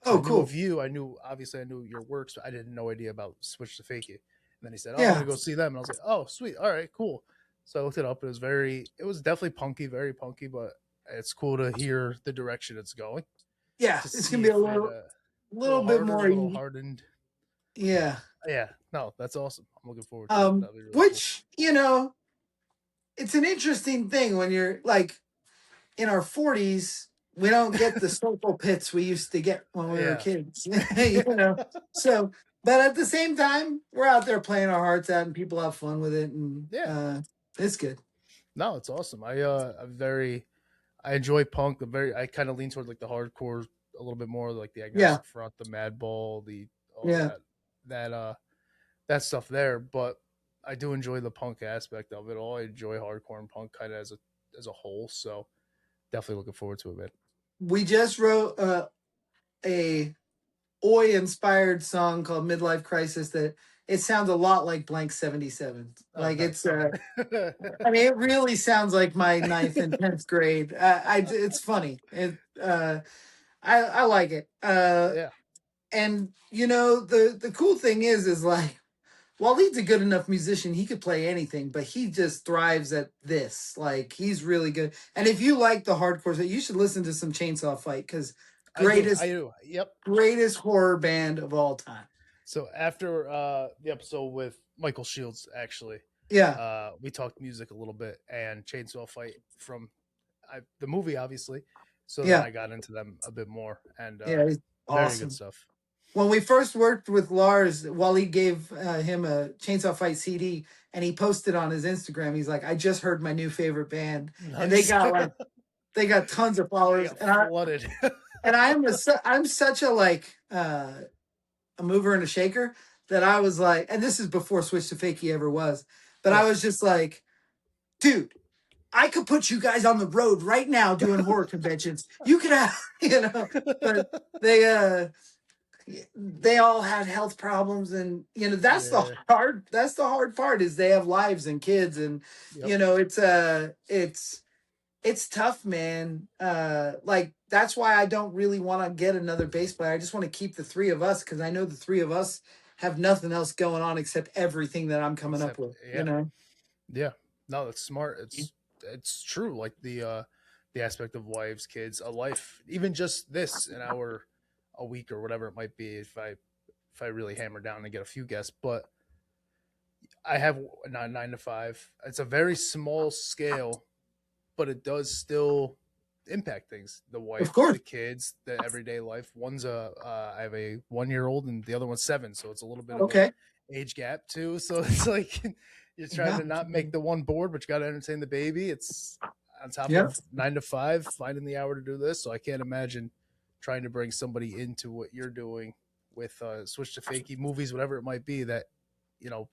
So I Oh, knew cool. of you. I knew obviously I knew your works, but I didn't no idea about Switch to Fake It. And then he said, "Oh, I'm Yeah. gonna go see them." And I was like, "Oh, sweet. All right, cool." So I looked it up. It was definitely punky, very punky, but it's cool to hear the direction it's going Yeah. to It's gonna see be a if it little little bit harder, a more. little hardened. Yeah. Yeah, no, that's awesome. I'm looking forward to it. That'll be really cool. Which it's an interesting thing when you're like in our 40s. We don't get the social pits we used to get when we were Yeah, kids. So, but at the same time, we're out there playing our hearts out, and people have fun with it, and yeah. it's good. No, it's awesome. I enjoy punk. I kind of lean towards like the hardcore a little bit more, like the Yeah. agnostic front, the Madball, the all Yeah. that that stuff there. But I do enjoy the punk aspect of it all. I enjoy hardcore and punk kind of as a whole. So definitely looking forward to it, man. We just wrote a Oi inspired song called Midlife Crisis that it sounds a lot like Blank 77. Oh, Like nice. it's I mean it really sounds like my ninth and 10th grade. It's funny. I like it. Yeah, And the cool thing is like Waleed's a good enough musician, he could play anything, but he just thrives at this. Like he's really good. And if you like the hardcore, you should listen to some Chainsaw Fight because I do. I greatest do. Yep. greatest horror band of all time. So after the episode with Michael Shields, actually, Yeah, we talked music a little bit and Chainsaw Fight from the movie, obviously. So then yeah, I got into them a bit more, and yeah. He's very good awesome. stuff. When we first worked with Lars, Waleed gave him a Chainsaw Fight CD, and he posted on his Instagram. He's like, "I just heard my new favorite band," and Nice. they got tons of They followers. got flooded. And I'm such a like a mover and a shaker that I was like, and this is before Switch to Fakey ever was, but I Yeah. was just like, dude, I could put you guys on the road right now doing horror conventions. You could have, but they they all had health problems, and Yeah. that's the hard part is they have lives and kids, and Yep. it's tough, man. Like that's why I don't really want to get another bass player. I just want to keep the three of us because I know the three of us have nothing else going on except everything that I'm coming up Except, with. yeah, yeah. No, that's smart. It's true. Like the aspect of wives, kids, a life, even just this an hour a week or whatever it might be. If I really hammer down and get a few guests, but I have a 9 to 5. It's a very small scale, but it does still impact things. The Of wife, course. the kids, the everyday life. I have a 1 year old and the other one's 7, so it's a little bit of a Okay. age gap too. So it's like you're trying Yeah. to not make the one bored, but you got to entertain the baby. It's on top Yeah. of 9 to 5, finding the hour to do this. So I can't imagine trying to bring somebody into what you're doing with Switch to Fakey movies, whatever it might be that you know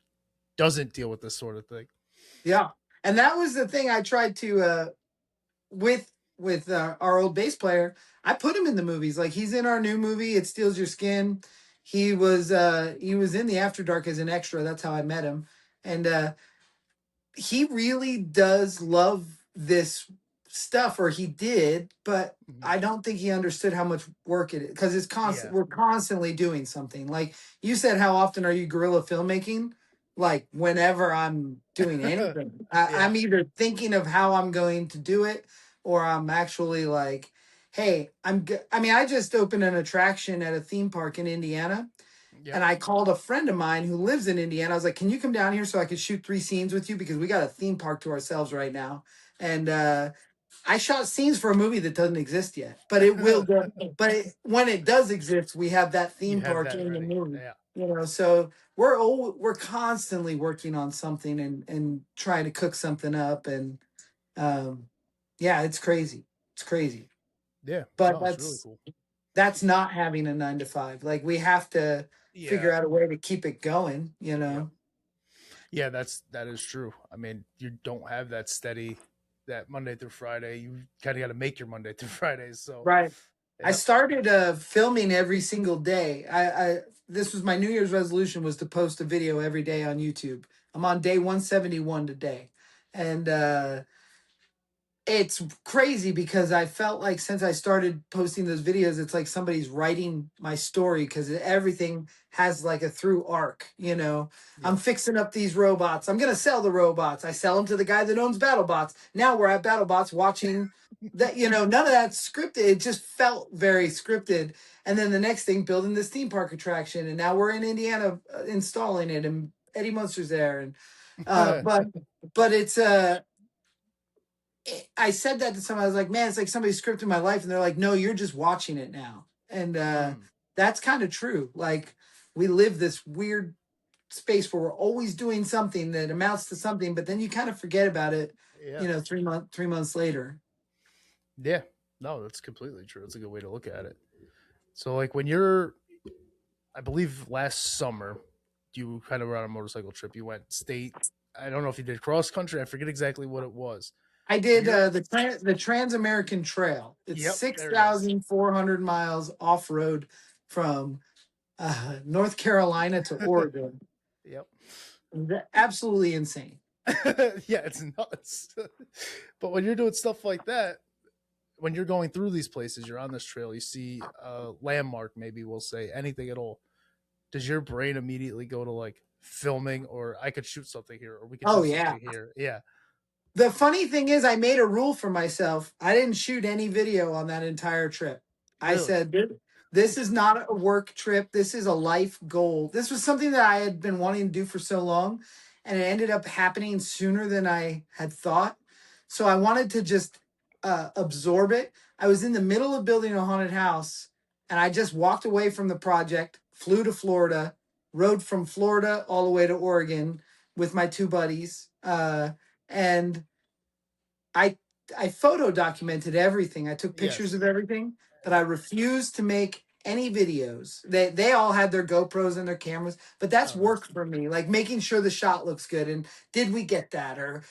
doesn't deal with this sort of thing. Yeah. And that was the thing I tried to with our old bass player. I put him in the movies. Like he's in our new movie, It Steals Your Skin. He was in the After Dark as an extra. That's how I met him. And he really does love this stuff, or he did, but Mhm. I don't think he understood how much work it is because it's constant. Yeah, We're constantly doing something. Like you said, how often are you guerrilla filmmaking? Like whenever I'm doing anything, yeah, I'm either thinking of how I'm going to do it, or I'm actually like, hey, I mean, I just opened an attraction at a theme park in Indiana, and yep. I called a friend of mine who lives in Indiana. I was like, "Can you come down here so I could shoot 3 scenes with you because we got a theme park to ourselves right now?" And I shot scenes for a movie that doesn't exist yet, but it will go. When it does exist, we have that You theme have park that in the ready. movie. Yeah. So we're constantly working on something and trying to cook something up, and um, yeah, it's crazy. It's crazy, Yeah. but No, it's really cool. that's not having a 9 to 5. Like we have to figure Yeah. out a way to keep it going. Yep. Yeah, that is true. I mean, you don't have that steady that Monday through Friday. You kind of got to make your Monday through Fridays. So, Right. I yep. started filming every single day. I this was my New Year's resolution, was to post a video every day on YouTube. I'm on day 171 today. And it's crazy because I felt like since I started posting those videos, it's like somebody's writing my story, because everything has like a through arc. I'm Yep. fixing up these robots. I'm going to sell the robots. I sell them to the guy that owns BattleBots. Now we're at BattleBots watching that, none of that's scripted. It just felt very scripted. And then the next thing, building this theme park attraction. And now we're in Indiana installing it, and Eddie Munster's there. And, but it's, I said that to someone. I was like, man, it's like somebody scripted my life. And they're like, no, you're just watching it now. And Mm, that's kind of true. Like, we live this weird space where we're always doing something that amounts to something, but then you kind of forget about it, yeah. 3 months later. Yeah. No, that's completely true. That's a good way to look at it. So, like, when you're, I believe last summer, you kind of were on a motorcycle trip. You went state. I don't know if you did cross country. I forget exactly what it was. I When did you're, the Trans American Trail. It's yep, six there it is. thousand four hundred miles off road from North Carolina to Oregon. Yep. Absolutely insane. Yeah, it's nuts. But when you're doing stuff like that, when you're going through these places, you're on this trail, you see a landmark, maybe we'll say anything at all. Does your brain immediately go to like filming, or I could shoot something here, or we could Oh do yeah. something here? Yeah. The funny thing is, I made a rule for myself. I didn't shoot any video on that entire trip. I Really? said, this is not a work trip. This is a life goal. This was something that I had been wanting to do for so long, and it ended up happening sooner than I had thought. So I wanted to just absorb it. I was in the middle of building a haunted house, and I just walked away from the project, flew to Florida, rode from Florida all the way to Oregon with my two buddies. And I I photo documented everything. I took pictures Yes. of everything, but I Yep. refused to make any videos. They all had their GoPros and their cameras, but that's Oh, work nice. for me. Like making sure the shot looks good, and did we get that, or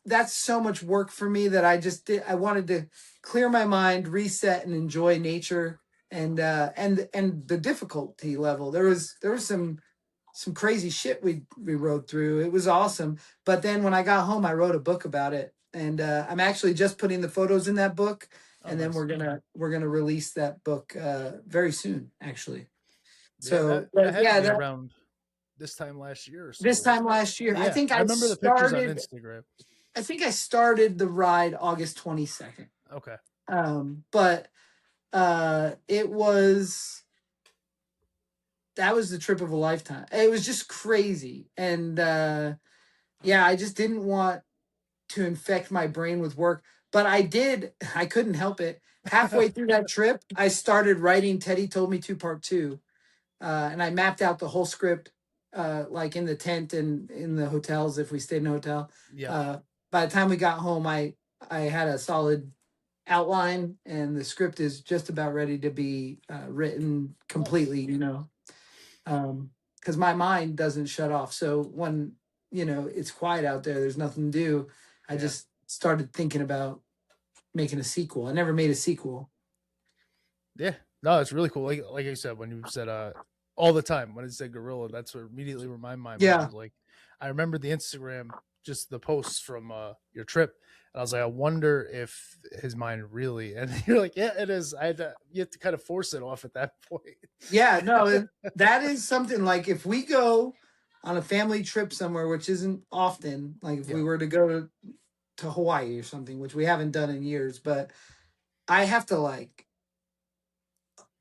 that's so much work for me that I wanted to clear my mind, reset, and enjoy nature, and the difficulty level. There was some crazy shit we rode through. It was awesome. But then when I got home, I wrote a book about it, and I'm actually just putting the photos in that book, Oh, and then nice. we're gonna release that book very soon, actually. Yeah, So, that but had to yeah, be around this time last year or so, this time wasn't it? last year, Yeah, I remember the pictures on Instagram. I think I started the ride August 22nd. Okay. But it was that was the trip of a lifetime. It was just crazy, and yeah, I just didn't want to infect my brain with work. But I couldn't help it. Halfway through that trip, I started writing Teddy Told Me to Part Two. And I mapped out the whole script, like in the tent and in the hotels if we stayed in a hotel. Yep. Uh, by the time we got home, I had a solid outline, and the script is just about ready to be written Nice. completely. Because my mind doesn't shut off. So when it's quiet out there, there's nothing to do. I Yeah. just started thinking about making a sequel. I never made a sequel. Yeah. No, it's really cool. Like I said, when you said all the time when it said gorilla, that's what immediately where my mind went. Yeah, Was like, I remember the Instagram, just the posts from your trip, and I was like, I wonder if his mind really. And you're like, yeah, it is. You have to kind of force it off at that point. yeah, no, that is something. Like if we go on a family trip somewhere, which isn't often, like if we Yeah. were to go to Hawaii or something, which we haven't done in years, but I have to like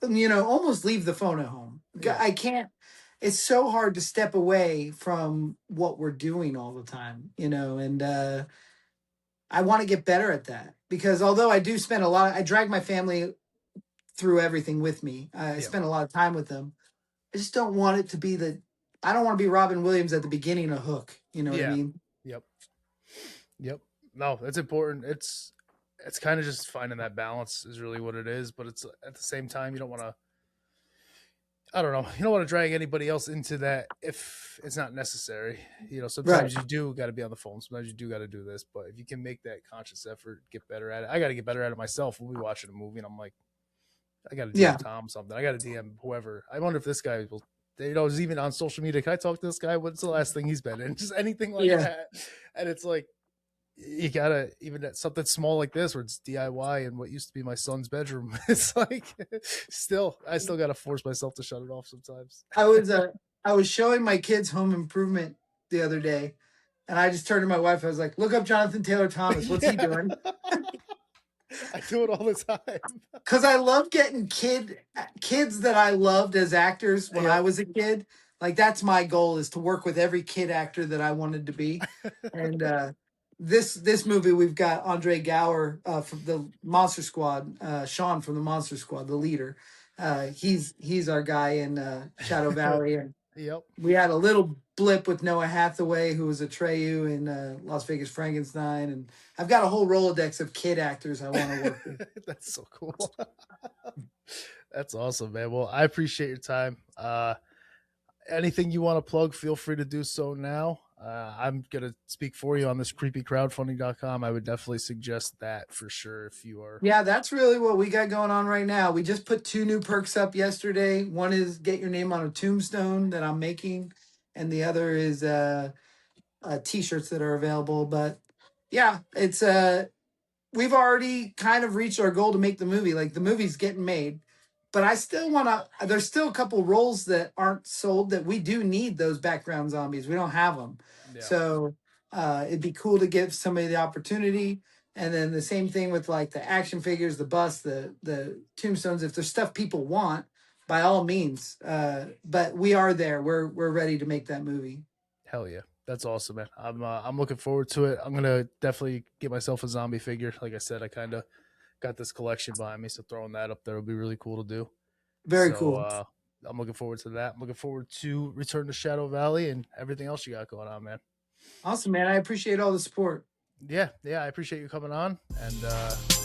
almost leave the phone at home. Yeah. I can't. It's so hard to step away from what we're doing all the time, and I want to get better at that. because although I do spend a lot, I drag my family through everything with me. I Yep. spend a lot of time with them. I just don't want it to be I don't want to be Robin Williams at the beginning of Hook. You know what I Yeah. mean? Yep. Yep. No, it's important. It's kind of just finding that balance is really what it is. But it's at the same time you don't want to. I don't know. You don't want to drag anybody else into that if it's not necessary. You know, Right. sometimes you do got to be on the phone. Sometimes you do got to do this. But if you can make that conscious effort, get better at it. I got to get better at it myself. When we watching a movie, and I'm like, I got to DM Yeah. Tom something. I got to DM whoever. I wonder if this guy will. You know, is even on social media. Can I talk to this guy? What's the last thing he's been in? Just anything like Yeah. that. And it's like you gotta even at something small like this where it's DIY and what used to be my son's bedroom. It's like I still gotta force myself to shut it off sometimes. I was I was showing my kids Home Improvement the other day, and I just turned to my wife. I was like, "Look up Jonathan Taylor Thomas. What's he Yeah. doing?" I do it all the time. Because I love getting kids that I loved as actors when I Yep. was a kid. Like that's my goal, is to work with every kid actor that I wanted to be. And this movie, we've got Andre Gower from the Monster Squad, Sean from the Monster Squad, the leader. He's our guy in Shadow Valley, and Yep. we had a little blip with Noah Hathaway, who was Atreyu in Las Vegas Frankenstein, and I've got a whole Rolodex of kid actors I want to work with. That's so cool. That's awesome, man. Well, I appreciate your time. Anything you want to plug, feel free to do so now. I'm going to speak for you on this creepycrowdfunding.com. I would definitely suggest that for sure if you are. Yeah, that's really what we got going on right now. We just put 2 new perks up yesterday. One is get your name on a tombstone that I'm making, and the other is t-shirts that are available. But yeah, it's we've already kind of reached our goal to make the movie. Like the movie's getting made, but I still want to. There's still a couple roles that aren't sold that we do need those background zombies. We don't have them, Yeah. so it'd be cool to give somebody the opportunity. And then the same thing with like the action figures, the bust, the tombstones. If there's stuff people want, by all means. But we are there. We're ready to make that movie. Hell yeah. That's awesome, man. I'm looking forward to it. I'm gonna definitely get myself a zombie figure. Like I said, I kind of got this collection behind me, so throwing that up there would be really cool to do. Very So cool. I'm looking forward to that. I'm looking forward to Return to Shadow Valley and everything else you got going on, man. Awesome, man. I appreciate all the support. Yeah, I appreciate you coming on, and